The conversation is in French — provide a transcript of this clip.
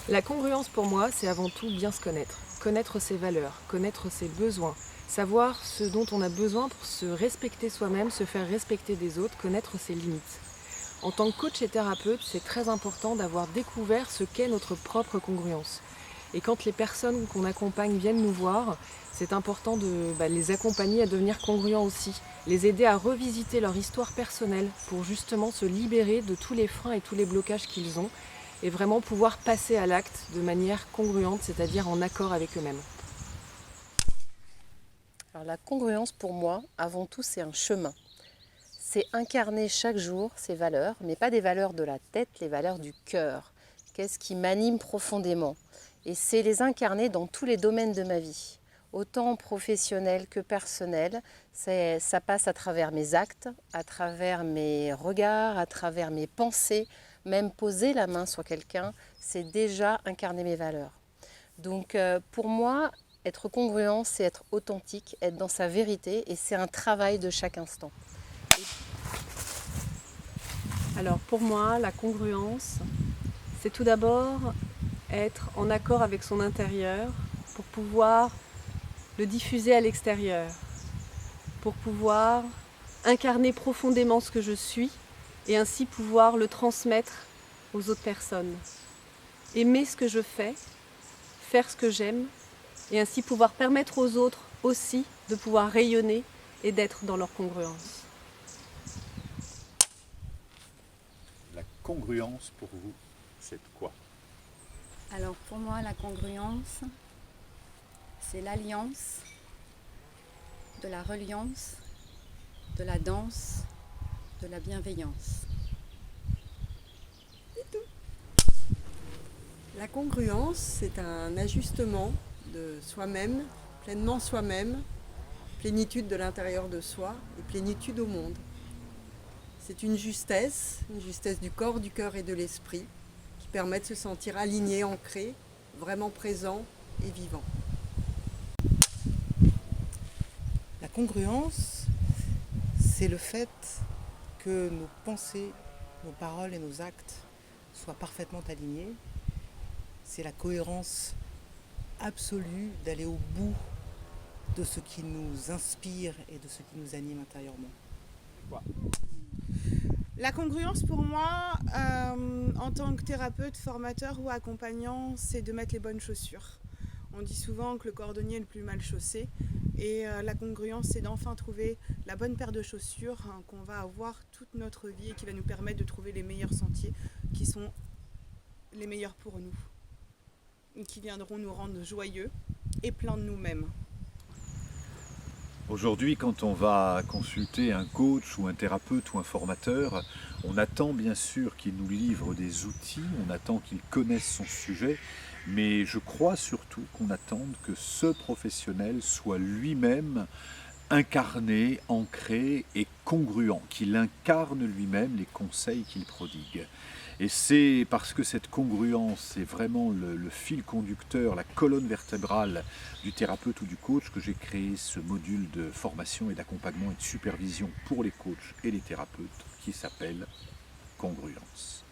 La congruence pour moi, c'est avant tout bien se connaître. Connaître ses valeurs, connaître ses besoins, savoir ce dont on a besoin pour se respecter soi-même, se faire respecter des autres, connaître ses limites. En tant que coach et thérapeute, c'est très important d'avoir découvert ce qu'est notre propre congruence. Et quand les personnes qu'on accompagne viennent nous voir, c'est important de les accompagner à devenir congruents aussi, les aider à revisiter leur histoire personnelle pour justement se libérer de tous les freins et tous les blocages qu'ils ont et vraiment pouvoir passer à l'acte de manière congruente, c'est-à-dire en accord avec eux-mêmes. Alors la congruence pour moi, avant tout, c'est un chemin. C'est incarner chaque jour ses valeurs, mais pas des valeurs de la tête, les valeurs du cœur. Qu'est-ce qui m'anime profondément? Et c'est les incarner dans tous les domaines de ma vie, autant professionnel que personnel. Ça passe à travers mes actes, à travers mes regards, à travers mes pensées. Même poser la main sur quelqu'un, c'est déjà incarner mes valeurs. Donc pour moi, être congruent, c'est être authentique, être dans sa vérité, et c'est un travail de chaque instant. Alors pour moi, la congruence, c'est tout d'abord être en accord avec son intérieur pour pouvoir le diffuser à l'extérieur, pour pouvoir incarner profondément ce que je suis et ainsi pouvoir le transmettre aux autres personnes. Aimer ce que je fais, faire ce que j'aime et ainsi pouvoir permettre aux autres aussi de pouvoir rayonner et d'être dans leur congruence. La congruence pour vous, c'est quoi? Alors pour moi, la congruence, c'est l'alliance de la reliance, de la danse, de la bienveillance. La congruence, c'est un ajustement de soi-même, pleinement soi-même, plénitude de l'intérieur de soi et plénitude au monde. C'est une justesse du corps, du cœur et de l'esprit qui permet de se sentir aligné, ancré, vraiment présent et vivant. La congruence, c'est le fait que nos pensées, nos paroles et nos actes soient parfaitement alignés. C'est la cohérence absolue d'aller au bout de ce qui nous inspire et de ce qui nous anime intérieurement. La congruence pour moi, en tant que thérapeute, formateur ou accompagnant, c'est de mettre les bonnes chaussures. On dit souvent que le cordonnier est le plus mal chaussé et la congruence, c'est d'enfin trouver la bonne paire de chaussures qu'on va avoir toute notre vie et qui va nous permettre de trouver les meilleurs sentiers qui sont les meilleurs pour nous et qui viendront nous rendre joyeux et pleins de nous-mêmes. Aujourd'hui, quand on va consulter un coach ou un thérapeute ou un formateur, on attend bien sûr qu'il nous livre des outils, on attend qu'il connaisse son sujet, mais je crois surtout qu'on attend que ce professionnel soit lui-même incarné, ancré et congruent, qu'il incarne lui-même les conseils qu'il prodigue. Et c'est parce que cette congruence est vraiment le fil conducteur, la colonne vertébrale du thérapeute ou du coach que j'ai créé ce module de formation et d'accompagnement et de supervision pour les coachs et les thérapeutes qui s'appelle Congruence.